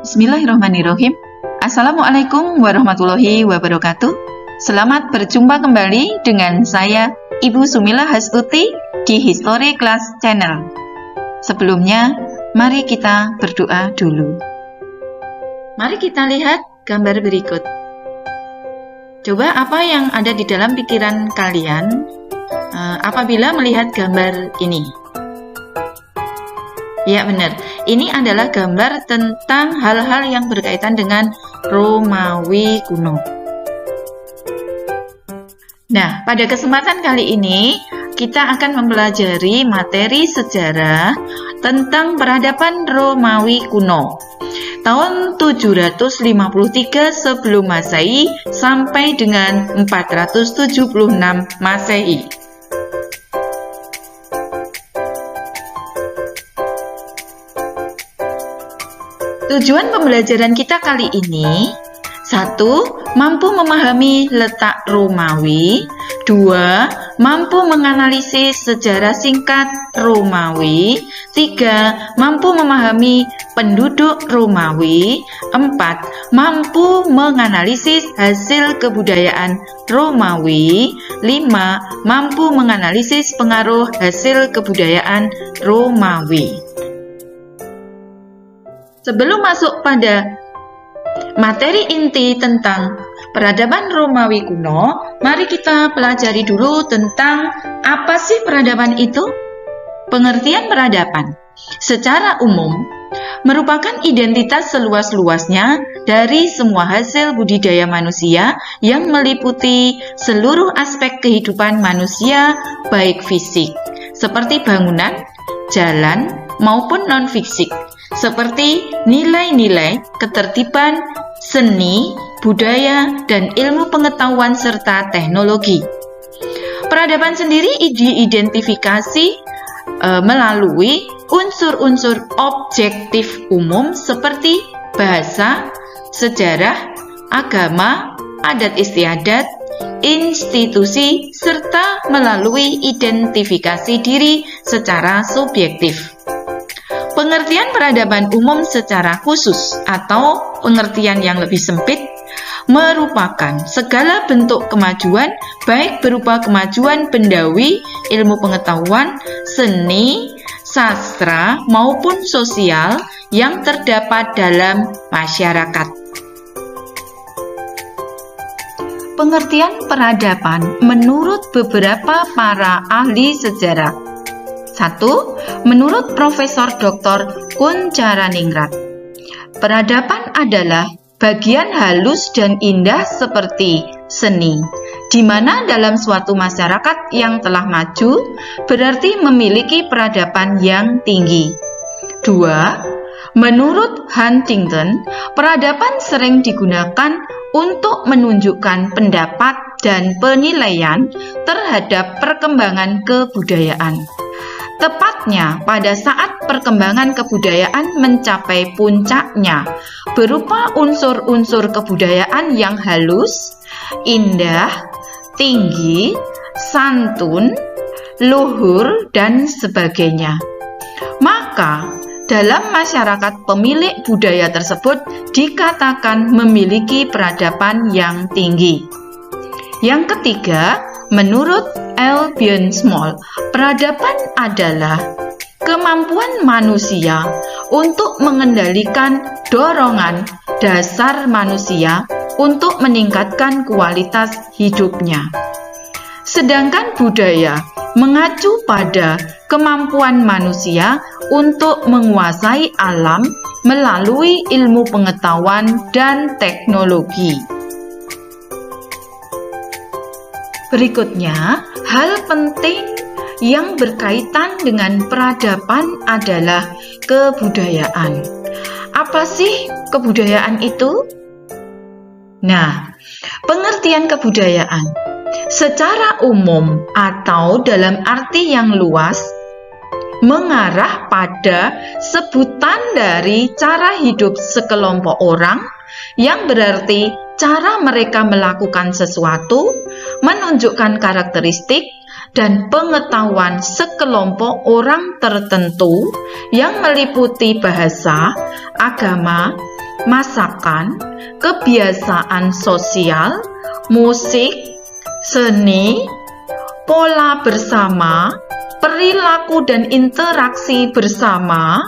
Bismillahirrahmanirrahim. Assalamualaikum warahmatullahi wabarakatuh. Selamat berjumpa kembali dengan saya, Ibu Sumila Hasuti di History Class Channel. Sebelumnya, mari kita berdoa dulu. Mari kita lihat gambar berikut. Coba apa yang ada di dalam pikiran kalian apabila melihat gambar ini? Ya benar, ini adalah gambar tentang hal-hal yang berkaitan dengan Romawi kuno. Nah, pada kesempatan kali ini kita akan mempelajari materi sejarah tentang peradaban Romawi kuno. Tahun 753 sebelum Masehi sampai dengan 476 Masehi. Tujuan pembelajaran kita kali ini: 1. Mampu memahami letak Romawi. 2. Mampu menganalisis sejarah singkat Romawi. 3. Mampu memahami penduduk Romawi. 4. Mampu menganalisis hasil kebudayaan Romawi. 5. Mampu menganalisis pengaruh hasil kebudayaan Romawi. Sebelum masuk pada materi inti tentang peradaban Romawi kuno, mari kita pelajari dulu tentang apa sih peradaban itu? Pengertian peradaban secara umum merupakan identitas seluas-luasnya dari semua hasil budidaya manusia yang meliputi seluruh aspek kehidupan manusia, baik fisik, seperti bangunan, jalan, maupun non-fisik, seperti nilai-nilai, ketertiban, seni, budaya, dan ilmu pengetahuan serta teknologi. Peradaban sendiri diidentifikasi melalui unsur-unsur objektif umum seperti bahasa, sejarah, agama, adat istiadat, institusi, serta melalui identifikasi diri secara subjektif. Pengertian peradaban umum secara khusus atau pengertian yang lebih sempit merupakan segala bentuk kemajuan, baik berupa kemajuan bendawi, ilmu pengetahuan, seni, sastra, maupun sosial yang terdapat dalam masyarakat. Pengertian peradaban menurut beberapa para ahli sejarah. 1. Menurut Profesor Dr. Kuncharaningrat, peradaban adalah bagian halus dan indah seperti seni, di mana dalam suatu masyarakat yang telah maju berarti memiliki peradaban yang tinggi. 2. Menurut Huntington, peradaban sering digunakan untuk menunjukkan pendapat dan penilaian terhadap perkembangan kebudayaan. Tepatnya pada saat perkembangan kebudayaan mencapai puncaknya berupa unsur-unsur kebudayaan yang halus, indah, tinggi, santun, luhur, dan sebagainya. Maka, dalam masyarakat pemilik budaya tersebut dikatakan memiliki peradaban yang tinggi. Yang ketiga, menurut Albion Small, peradaban adalah kemampuan manusia untuk mengendalikan dorongan dasar manusia untuk meningkatkan kualitas hidupnya. Sedangkan budaya mengacu pada kemampuan manusia untuk menguasai alam melalui ilmu pengetahuan dan teknologi. Berikutnya, hal penting yang berkaitan dengan peradaban adalah kebudayaan. Apa sih kebudayaan itu? Nah, pengertian kebudayaan secara umum atau dalam arti yang luas mengarah pada sebutan dari cara hidup sekelompok orang, yang berarti cara mereka melakukan sesuatu, menunjukkan karakteristik dan pengetahuan sekelompok orang tertentu yang meliputi bahasa, agama, masakan, kebiasaan sosial, musik, seni, pola bersama, perilaku dan interaksi bersama,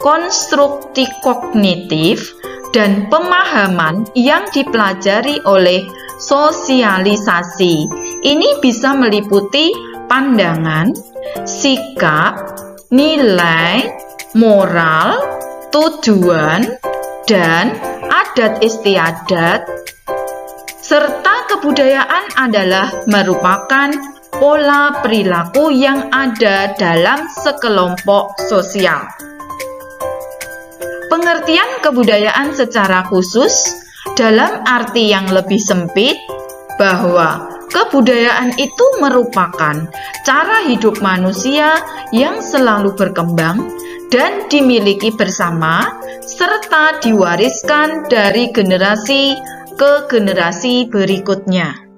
konstruksi kognitif, dan pemahaman yang dipelajari oleh sosialisasi. Ini bisa meliputi pandangan, sikap, nilai, moral, tujuan, dan adat istiadat, serta kebudayaan adalah merupakan pola perilaku yang ada dalam sekelompok sosial. Pengertian kebudayaan secara khusus dalam arti yang lebih sempit bahwa kebudayaan itu merupakan cara hidup manusia yang selalu berkembang dan dimiliki bersama serta diwariskan dari generasi ke generasi berikutnya.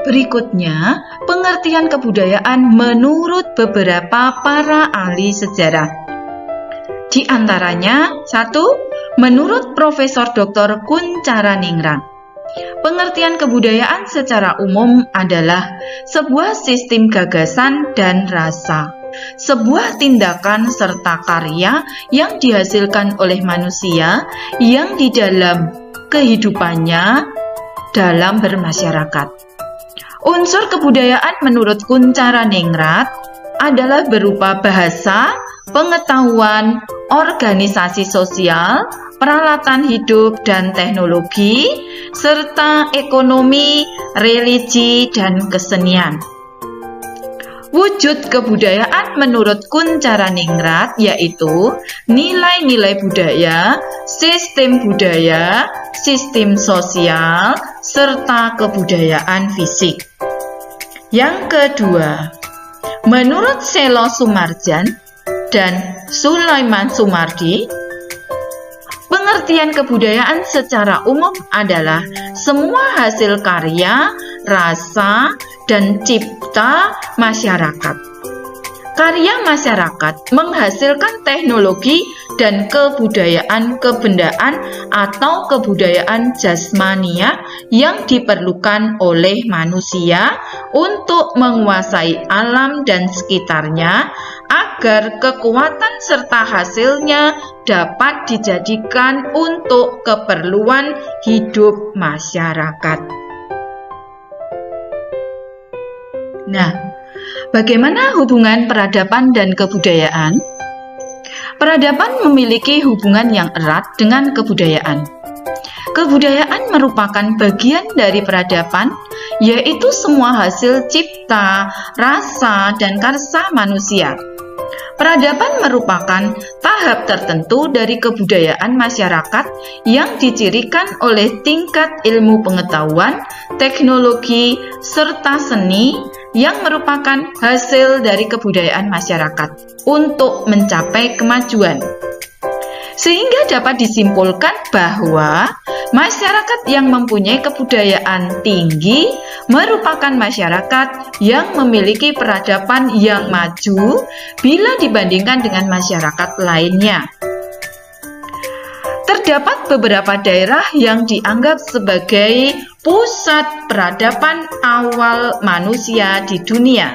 Berikutnya, pengertian kebudayaan menurut beberapa para ahli sejarah. Di antaranya, 1. Menurut Profesor Dr. Kuncharaningrat, pengertian kebudayaan secara umum adalah sebuah sistem gagasan dan rasa, sebuah tindakan serta karya yang dihasilkan oleh manusia yang di dalam kehidupannya dalam bermasyarakat. Unsur kebudayaan menurut Kuncharaningrat adalah berupa bahasa, pengetahuan, organisasi sosial, peralatan hidup dan teknologi, serta ekonomi, religi, dan kesenian. Wujud kebudayaan menurut Kuncharaningrat yaitu nilai-nilai budaya, sistem sosial, serta kebudayaan fisik. Yang kedua, menurut Selo Sumarjan dan Sulaiman Sumardi, pengertian kebudayaan secara umum adalah semua hasil karya, rasa, dan cipta masyarakat. Karya masyarakat menghasilkan teknologi dan kebudayaan kebendaan atau kebudayaan jasmania yang diperlukan oleh manusia untuk menguasai alam dan sekitarnya agar kekuatan serta hasilnya dapat dijadikan untuk keperluan hidup masyarakat. Nah, bagaimana hubungan peradaban dan kebudayaan? Peradaban memiliki hubungan yang erat dengan kebudayaan. Kebudayaan merupakan bagian dari peradaban, yaitu semua hasil cipta, rasa, dan karsa manusia. Peradaban merupakan tahap tertentu dari kebudayaan masyarakat yang dicirikan oleh tingkat ilmu pengetahuan, teknologi, serta seni yang merupakan hasil dari kebudayaan masyarakat untuk mencapai kemajuan. Sehingga dapat disimpulkan bahwa masyarakat yang mempunyai kebudayaan tinggi merupakan masyarakat yang memiliki peradaban yang maju bila dibandingkan dengan masyarakat lainnya. Terdapat beberapa daerah yang dianggap sebagai pusat peradaban awal manusia di dunia.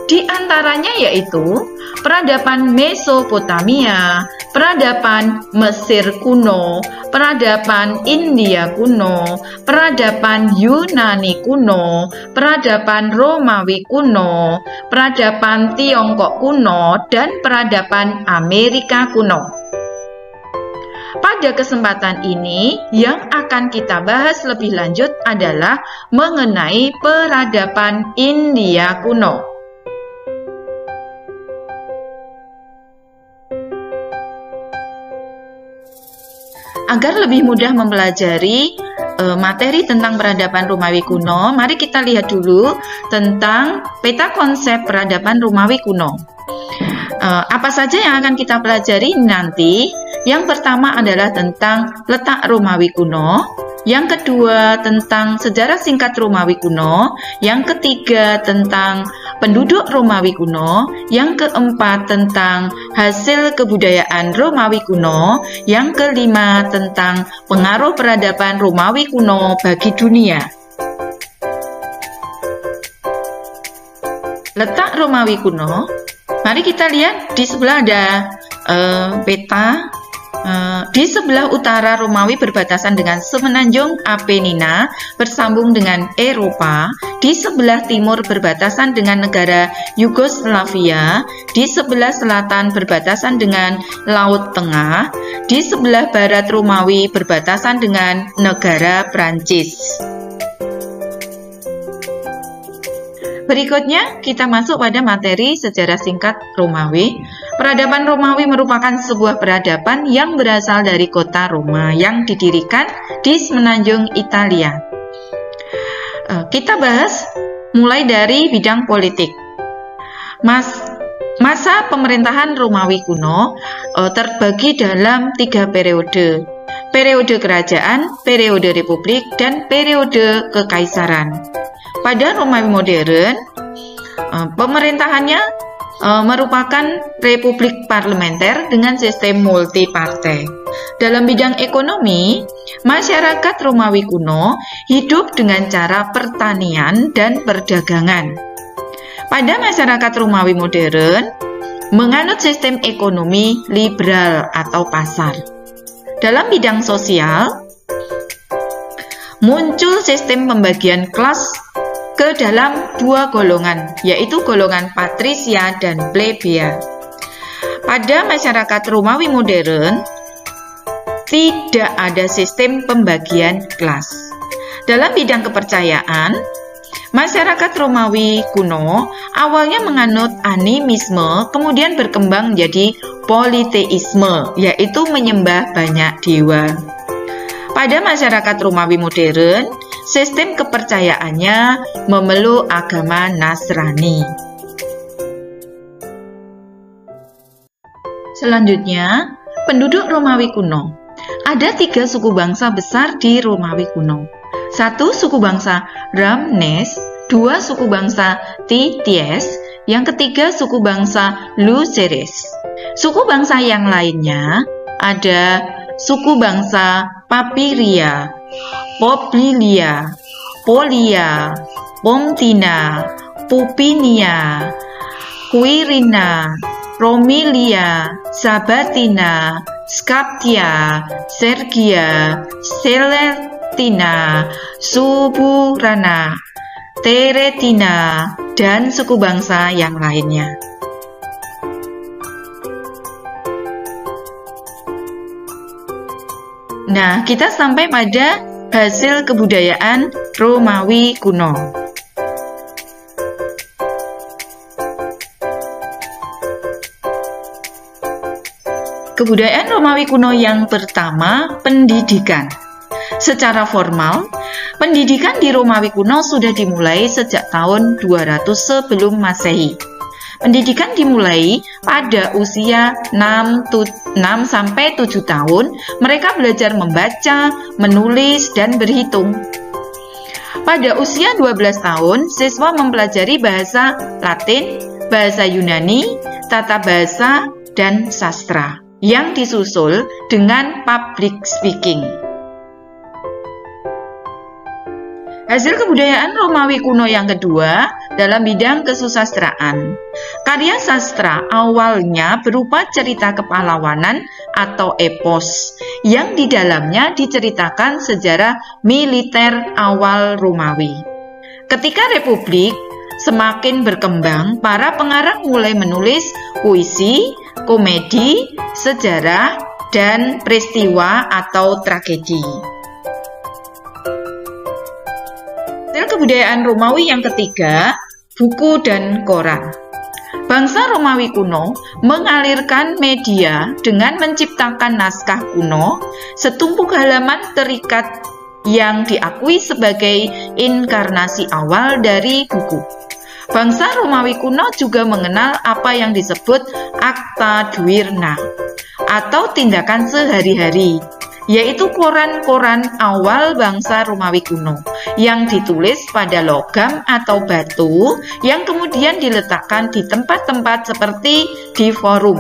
Di antaranya yaitu peradaban Mesopotamia, peradaban Mesir kuno, peradaban India kuno, peradaban Yunani kuno, peradaban Romawi kuno, peradaban Tiongkok kuno, dan peradaban Amerika kuno. Pada kesempatan ini, yang akan kita bahas lebih lanjut adalah mengenai peradaban India kuno. Agar lebih mudah mempelajari materi tentang peradaban Romawi kuno, mari kita lihat dulu tentang peta konsep peradaban Romawi kuno. Apa saja yang akan kita pelajari nanti? Yang pertama adalah tentang letak Romawi kuno, yang kedua tentang sejarah singkat Romawi kuno, yang ketiga tentang penduduk Romawi kuno, yang keempat tentang hasil kebudayaan Romawi kuno, yang kelima tentang pengaruh peradaban Romawi kuno bagi dunia. Letak Romawi kuno, mari kita lihat di sebelah ada peta. Di sebelah utara Romawi berbatasan dengan semenanjung Apenina bersambung dengan Eropa, di sebelah timur berbatasan dengan negara Yugoslavia, di sebelah selatan berbatasan dengan Laut Tengah, di sebelah barat Romawi berbatasan dengan negara Prancis. Berikutnya, kita masuk pada materi sejarah singkat Romawi. Peradaban Romawi merupakan sebuah peradaban yang berasal dari kota Roma yang didirikan di semenanjung Italia. Kita bahas mulai dari bidang politik. Masa pemerintahan Romawi kuno terbagi dalam 3 periode. Periode kerajaan, periode republik, dan periode kekaisaran. Pada Romawi modern, pemerintahannya merupakan republik parlementer dengan sistem multipartai. Dalam bidang ekonomi, masyarakat Romawi kuno hidup dengan cara pertanian dan perdagangan. Pada masyarakat Romawi modern, menganut sistem ekonomi liberal atau pasar. Dalam bidang sosial, muncul sistem pembagian kelas ke dalam 2 golongan, yaitu golongan patrisia dan plebea. Pada masyarakat Romawi modern, tidak ada sistem pembagian kelas. Dalam bidang kepercayaan, masyarakat Romawi kuno awalnya menganut animisme, kemudian berkembang menjadi politeisme, yaitu menyembah banyak dewa. Pada masyarakat Romawi modern, sistem kepercayaannya memeluk agama Nasrani. Selanjutnya, penduduk Romawi kuno. Ada 3 suku bangsa besar di Romawi kuno. 1 suku bangsa Ramnes, 2 suku bangsa Tities, yang ketiga suku bangsa Luceres. Suku bangsa yang lainnya ada suku bangsa Papiria, Poplilia, Polia, Pomtina, Pupinia, Quirina, Romilia, Sabatina, Scaptia, Sergia, Seletina, Suburana, Teretina, dan suku bangsa yang lainnya. Nah, kita sampai pada hasil kebudayaan Romawi kuno. Kebudayaan Romawi kuno yang pertama, pendidikan. Secara formal, pendidikan di Romawi kuno sudah dimulai sejak tahun 200 sebelum Masehi. Pendidikan dimulai pada usia 6-7 tahun, mereka belajar membaca, menulis, dan berhitung. Pada usia 12 tahun, siswa mempelajari bahasa Latin, bahasa Yunani, tata bahasa, dan sastra, yang disusul dengan public speaking. Hasil kebudayaan Romawi kuno yang kedua dalam bidang kesusastraan. Karya sastra awalnya berupa cerita kepahlawanan atau epos, yang di dalamnya diceritakan sejarah militer awal Romawi. Ketika Republik semakin berkembang, para pengarang mulai menulis puisi, komedi, sejarah, dan peristiwa atau tragedi. Hasil kebudayaan Romawi yang ketiga, buku dan koran. Bangsa Romawi kuno mengalirkan media dengan menciptakan naskah kuno, setumpuk halaman terikat yang diakui sebagai inkarnasi awal dari buku. Bangsa Romawi kuno juga mengenal apa yang disebut acta diurna atau tindakan sehari-hari. yaitu koran-koran awal bangsa Romawi kuno yang ditulis pada logam atau batu yang kemudian diletakkan di tempat-tempat seperti di forum.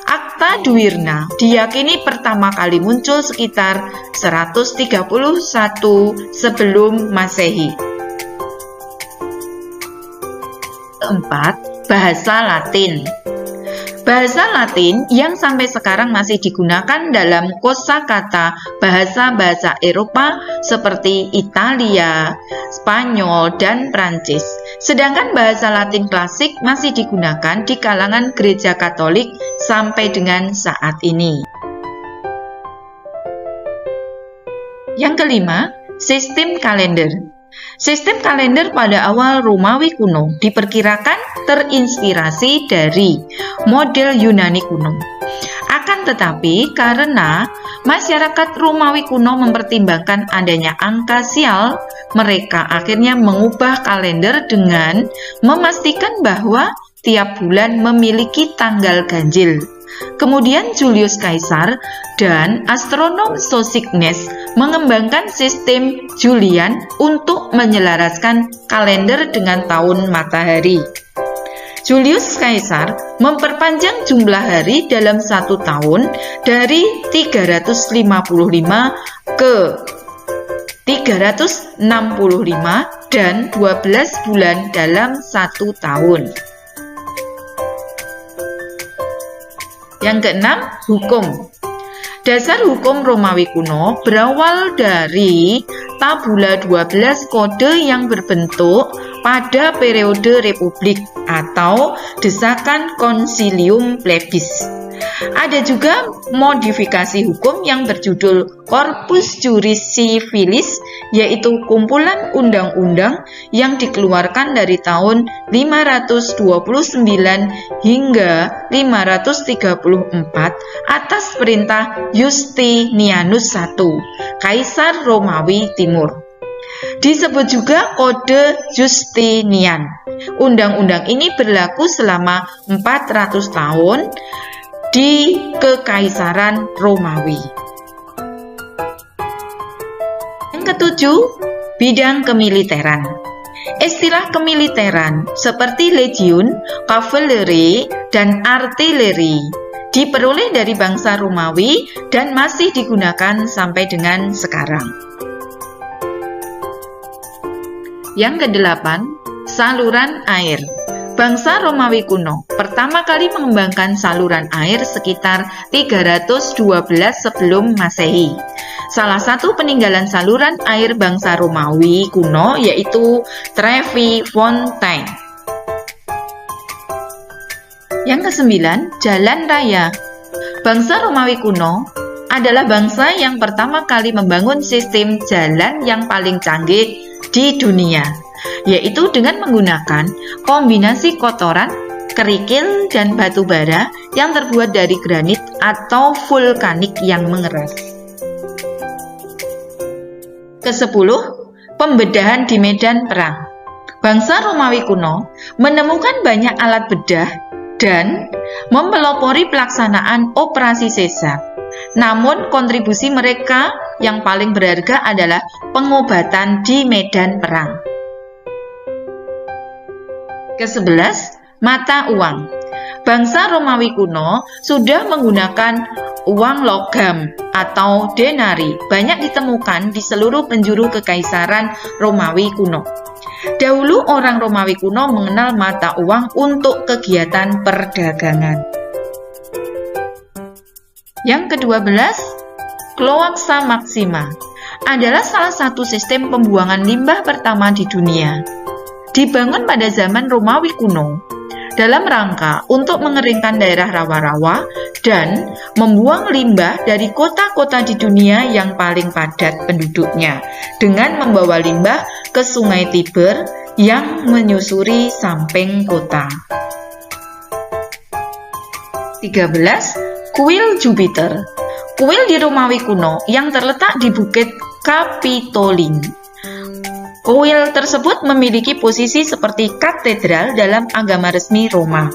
Akta Duwirna diyakini pertama kali muncul sekitar 131 sebelum Masehi. Keempat, bahasa Latin. Bahasa Latin yang sampai sekarang masih digunakan dalam kosakata bahasa-bahasa Eropa seperti Italia, Spanyol, dan Prancis. Sedangkan bahasa Latin klasik masih digunakan di kalangan gereja Katolik sampai dengan saat ini. Yang kelima, sistem kalender. Sistem kalender pada awal Romawi kuno diperkirakan terinspirasi dari model Yunani kuno. Akan tetapi, karena masyarakat Romawi kuno mempertimbangkan adanya angka sial, mereka akhirnya mengubah kalender dengan memastikan bahwa tiap bulan memiliki tanggal ganjil. Kemudian Julius Caesar dan astronom Sosignes mengembangkan sistem Julian untuk menyelaraskan kalender dengan tahun matahari. Julius Caesar memperpanjang jumlah hari dalam satu tahun dari 355 ke 365 dan 12 bulan dalam satu tahun. Yang keenam, hukum. Dasar hukum Romawi kuno berawal dari tabula 12 kode yang berbentuk pada periode republik atau desakan Concilium Plebis. Ada juga modifikasi hukum yang berjudul Corpus Juris Civilis, yaitu kumpulan undang-undang yang dikeluarkan dari tahun 529 hingga 534 atas perintah Justinianus I, Kaisar Romawi Timur. Disebut juga Kode Justinian. Undang-undang ini berlaku selama 400 tahun di Kekaisaran Romawi. Yang ketujuh, bidang kemiliteran. Istilah kemiliteran seperti legiun, kavaleri, dan artileri diperoleh dari bangsa Romawi dan masih digunakan sampai dengan sekarang. Yang kedelapan, saluran air. Bangsa Romawi kuno pertama kali mengembangkan saluran air sekitar 312 sebelum Masehi. Salah satu peninggalan saluran air bangsa Romawi kuno yaitu Trevi Fontaine. Yang kesembilan, jalan raya. Bangsa Romawi kuno adalah bangsa yang pertama kali membangun sistem jalan yang paling canggih di dunia, yaitu dengan menggunakan kombinasi kotoran, kerikil, dan batu bara yang terbuat dari granit atau vulkanik yang mengeras. Kesepuluh, pembedahan di medan perang. Bangsa Romawi kuno menemukan banyak alat bedah dan mempelopori pelaksanaan operasi Caesar. Namun kontribusi mereka yang paling berharga adalah pengobatan di medan perang. Ke-11, mata uang. Bangsa Romawi kuno sudah menggunakan uang logam atau denari banyak ditemukan di seluruh penjuru kekaisaran Romawi kuno. Dahulu orang Romawi kuno mengenal mata uang untuk kegiatan perdagangan. Yang ke-12, Cloaca Maxima adalah salah satu sistem pembuangan limbah pertama di dunia. Dibangun pada zaman Romawi kuno dalam rangka untuk mengeringkan daerah rawa-rawa dan membuang limbah dari kota-kota di dunia yang paling padat penduduknya dengan membawa limbah ke Sungai Tiber yang menyusuri samping kota. 13. Kuil Jupiter. Kuil di Romawi kuno yang terletak di Bukit Capitoline. Kuil tersebut memiliki posisi seperti katedral dalam agama resmi Roma.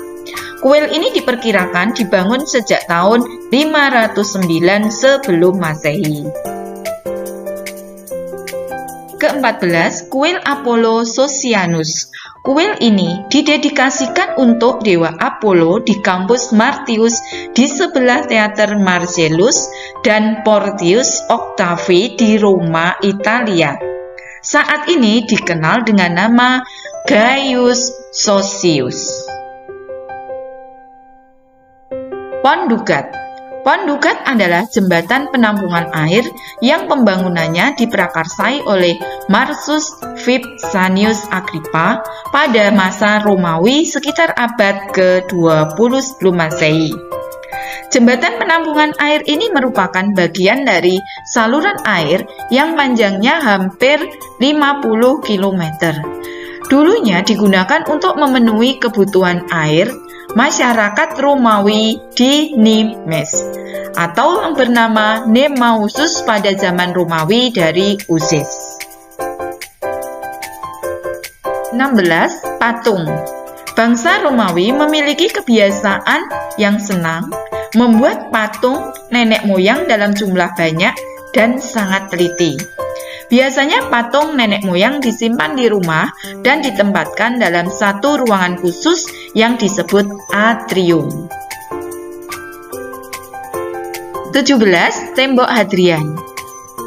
Kuil ini diperkirakan dibangun sejak tahun 509 sebelum Masehi. Ke-14, Kuil Apollo Sosianus. Kuil ini didedikasikan untuk Dewa Apollo di kampus Martius di sebelah Teater Marcellus dan Portius Octavi di Roma, Italia. Saat ini dikenal dengan nama Gaius Sosius. Pont du Gard. Pont du Gard adalah jembatan penampungan air yang pembangunannya diprakarsai oleh Marcus Vipsanius Agrippa pada masa Romawi sekitar abad ke-20 sebelum Masehi. Jembatan penampungan air ini merupakan bagian dari saluran air yang panjangnya hampir 50 km. Dulunya digunakan untuk memenuhi kebutuhan air masyarakat Romawi di Nimes, atau yang bernama Nemausus pada zaman Romawi dari Uzes. 16. Patung. Bangsa Romawi memiliki kebiasaan yang senang membuat patung nenek moyang dalam jumlah banyak dan sangat teliti. Biasanya patung nenek moyang disimpan di rumah dan ditempatkan dalam satu ruangan khusus yang disebut atrium. 17. Tembok Hadrian.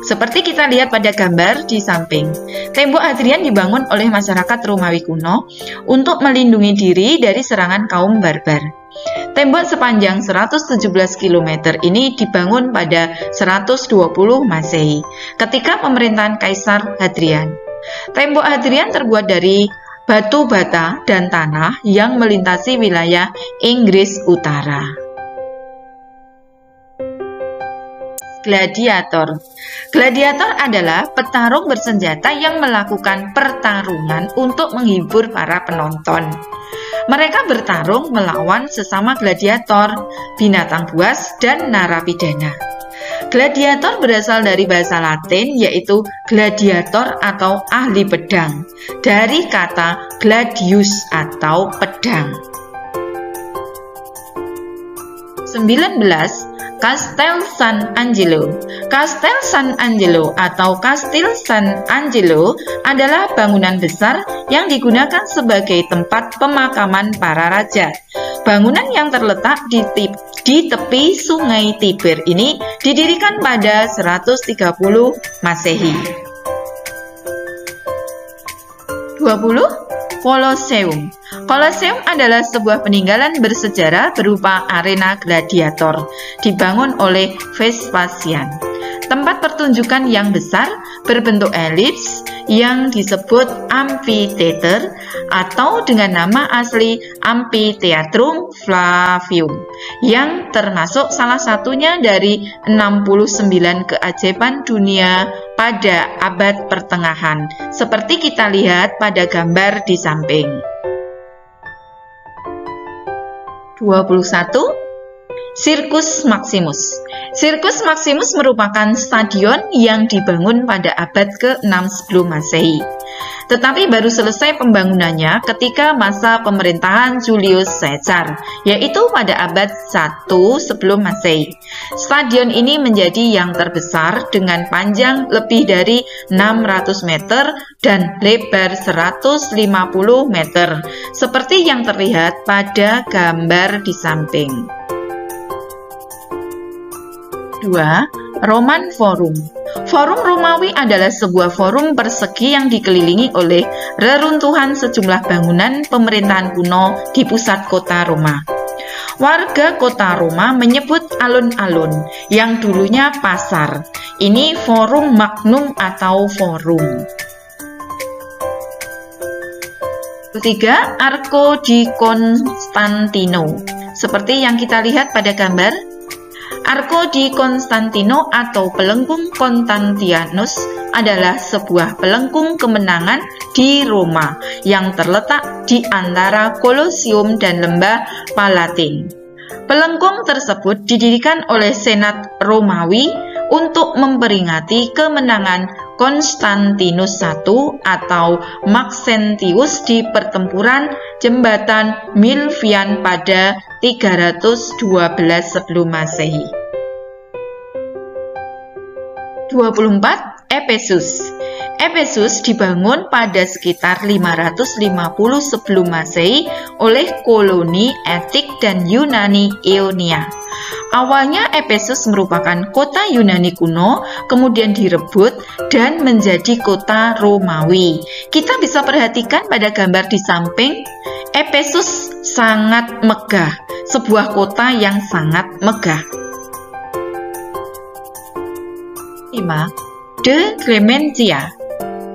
Seperti kita lihat pada gambar di samping, tembok Hadrian dibangun oleh masyarakat Romawi kuno untuk melindungi diri dari serangan kaum barbar. Tembok sepanjang 117 km ini dibangun pada 120 Masehi, ketika pemerintahan Kaisar Hadrian. Tembok Hadrian terbuat dari batu bata dan tanah yang melintasi wilayah Inggris Utara. Gladiator. Gladiator adalah petarung bersenjata yang melakukan pertarungan untuk menghibur para penonton. Mereka bertarung melawan sesama gladiator, binatang buas, dan narapidana. Gladiator berasal dari bahasa Latin yaitu gladiator atau ahli pedang, dari kata gladius atau pedang. 19. Castel San Angelo. Castel San Angelo atau Kastil San Angelo adalah bangunan besar yang digunakan sebagai tempat pemakaman para raja. Bangunan yang terletak di tepi sungai Tiber ini didirikan pada 130 Masehi. 20. Colosseum. Colosseum adalah sebuah peninggalan bersejarah berupa arena gladiator dibangun oleh Vespasian. Tempat pertunjukan yang besar berbentuk elips yang disebut amphitheater atau dengan nama asli Amphitheatrum Flavium, yang termasuk salah satunya dari 69 keajaiban dunia pada abad pertengahan, seperti kita lihat pada gambar di samping. 21. Circus Maximus. Circus Maximus merupakan stadion yang dibangun pada abad ke-6 sebelum Masehi. Tetapi baru selesai pembangunannya ketika masa pemerintahan Julius Caesar, yaitu pada abad 1 sebelum Masehi. Stadion ini menjadi yang terbesar dengan panjang lebih dari 600 meter dan lebar 150 meter, seperti yang terlihat pada gambar di samping. 2. Roman Forum. Forum Romawi adalah sebuah forum persegi yang dikelilingi oleh reruntuhan sejumlah bangunan pemerintahan kuno di pusat kota Roma. Warga kota Roma menyebut alun-alun yang dulunya pasar ini Forum Magnum atau forum. 3. Arco di Constantino. Seperti yang kita lihat pada gambar, Arco di Constantino atau Pelengkung Constantianus adalah sebuah pelengkung kemenangan di Roma yang terletak di antara Kolosium dan Lembah Palatin. Pelengkung tersebut didirikan oleh Senat Romawi untuk memperingati kemenangan Konstantinus I atau Maxentius di pertempuran jembatan Milvian pada 312 sebelum Masehi. 24. Efesus. Efesus dibangun pada sekitar 550 sebelum Masehi oleh koloni Etik dan Yunani Ionia. Awalnya Efesus merupakan kota Yunani kuno, kemudian direbut dan menjadi kota Romawi. Kita bisa perhatikan pada gambar di samping, Efesus sangat megah, sebuah kota yang sangat megah. 5. De Clementia.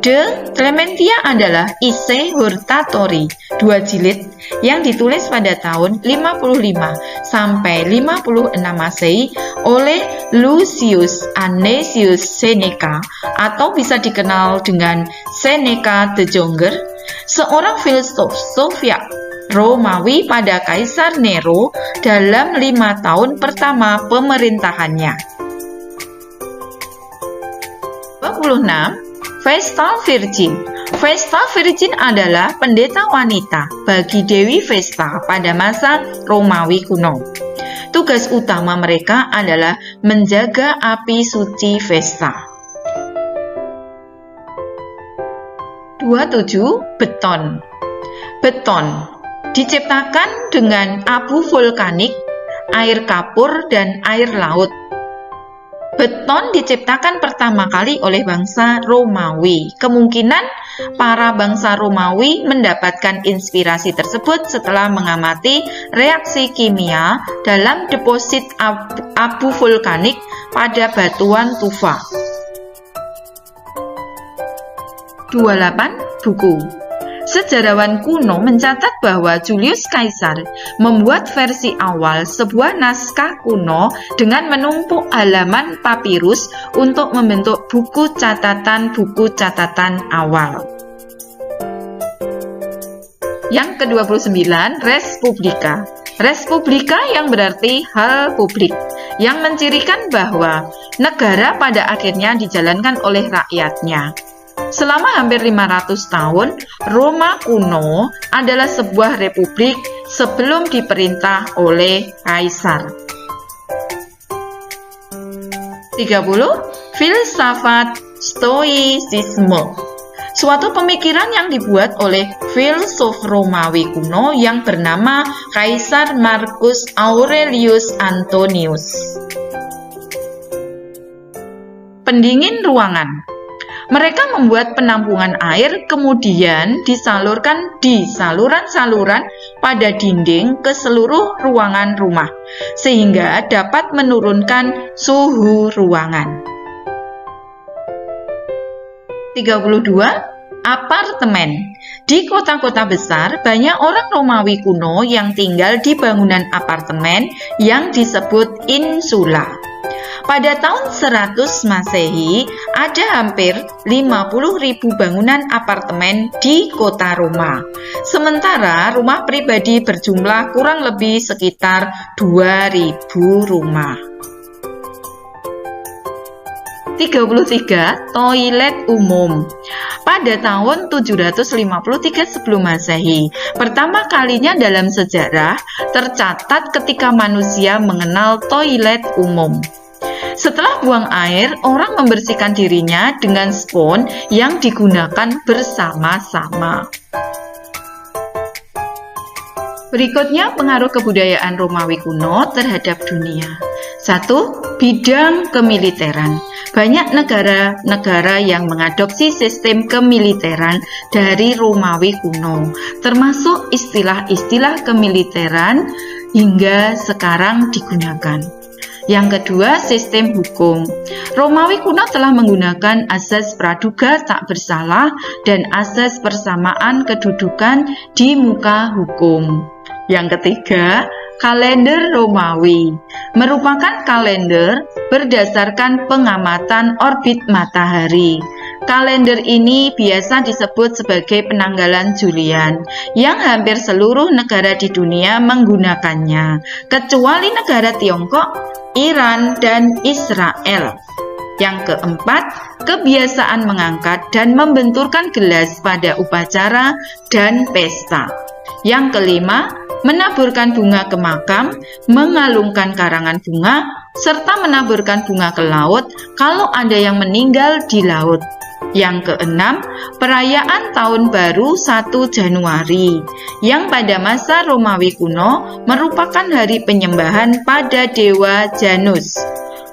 De Clementia adalah Isse Hurtatori, 2 jilid yang ditulis pada tahun 55 sampai 56 Masehi oleh Lucius Anicius Seneca atau bisa dikenal dengan Seneca the Younger, seorang filsuf Sofia Romawi pada Kaisar Nero dalam 5 tahun pertama pemerintahannya. 26. Vestal Virgin. Vestal Virgin adalah pendeta wanita bagi Dewi Vesta pada masa Romawi kuno. Tugas utama mereka adalah menjaga api suci Vesta. 27. Beton. Beton diciptakan dengan abu vulkanik, air kapur, dan air laut. Beton diciptakan pertama kali oleh bangsa Romawi. Kemungkinan para bangsa Romawi mendapatkan inspirasi tersebut setelah mengamati reaksi kimia dalam deposit abu vulkanik pada batuan tufa. 28. Buku. Sejarawan kuno mencatat bahwa Julius Caesar membuat versi awal sebuah naskah kuno dengan menumpuk halaman papirus untuk membentuk buku catatan awal. Yang ke-29, Respublika. Respublika yang berarti hal publik, yang mencirikan bahwa negara pada akhirnya dijalankan oleh rakyatnya. Selama hampir 500 tahun, Roma kuno adalah sebuah republik sebelum diperintah oleh kaisar. 30. Filsafat Stoicisme. Suatu pemikiran yang dibuat oleh filsuf Romawi kuno yang bernama Kaisar Marcus Aurelius Antonius. Pendingin ruangan. Mereka membuat penampungan air kemudian disalurkan di saluran-saluran pada dinding ke seluruh ruangan rumah, sehingga dapat menurunkan suhu ruangan. 32. Apartemen. Di kota-kota besar, banyak orang Romawi kuno yang tinggal di bangunan apartemen yang disebut insula. Pada tahun 100 Masehi, ada hampir 50.000 bangunan apartemen di kota Roma. Sementara rumah pribadi berjumlah kurang lebih sekitar 2.000 rumah. 33. Toilet umum. Pada tahun 753 sebelum Masehi, pertama kalinya dalam sejarah tercatat ketika manusia mengenal toilet umum. Setelah buang air, orang membersihkan dirinya dengan spons yang digunakan bersama-sama. Berikutnya, pengaruh kebudayaan Romawi kuno terhadap dunia. 1. Bidang kemiliteran. Banyak negara-negara yang mengadopsi sistem kemiliteran dari Romawi kuno, termasuk istilah-istilah kemiliteran hingga sekarang digunakan. Yang kedua, sistem hukum. Romawi kuno telah menggunakan asas praduga tak bersalah dan asas persamaan kedudukan di muka hukum. Yang ketiga, kalender Romawi merupakan kalender berdasarkan pengamatan orbit matahari. Kalender ini biasa disebut sebagai penanggalan Julian, yang hampir seluruh negara di dunia menggunakannya, kecuali negara Tiongkok, Iran, dan Israel. Yang keempat, kebiasaan mengangkat dan membenturkan gelas pada upacara dan pesta. Yang kelima, menaburkan bunga ke makam, mengalungkan karangan bunga, serta menaburkan bunga ke laut kalau ada yang meninggal di laut. Yang keenam, perayaan Tahun Baru 1 Januari, yang pada masa Romawi kuno merupakan hari penyembahan pada dewa Janus.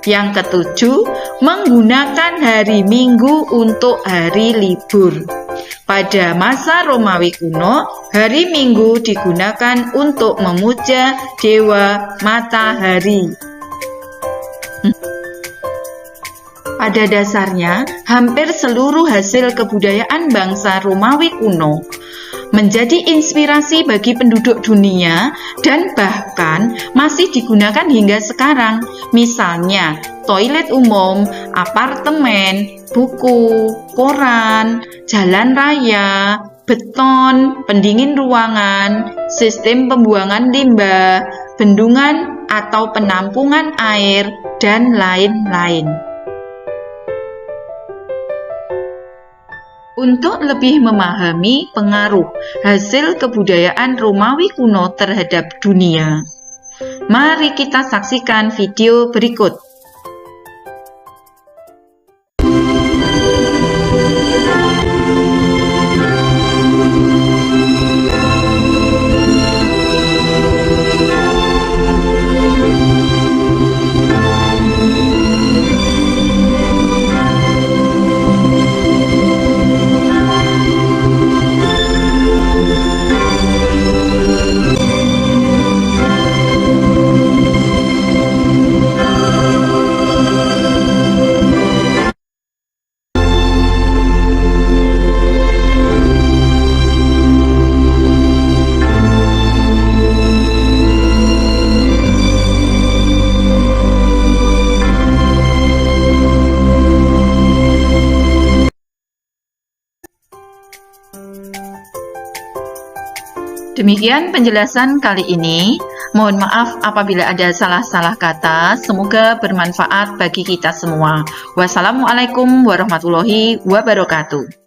Yang ketujuh, menggunakan hari Minggu untuk hari libur. Pada masa Romawi kuno, hari Minggu digunakan untuk memuja dewa matahari. Pada dasarnya, hampir seluruh hasil kebudayaan bangsa Romawi kuno menjadi inspirasi bagi penduduk dunia dan bahkan masih digunakan hingga sekarang. Misalnya, toilet umum, apartemen, buku, koran, jalan raya, beton, pendingin ruangan, sistem pembuangan limbah, bendungan atau penampungan air, dan lain-lain. Untuk lebih memahami pengaruh hasil kebudayaan Romawi kuno terhadap dunia, mari kita saksikan video berikut. Demikian penjelasan kali ini. Mohon maaf apabila ada salah-salah kata. Semoga bermanfaat bagi kita semua. Wassalamualaikum warahmatullahi wabarakatuh.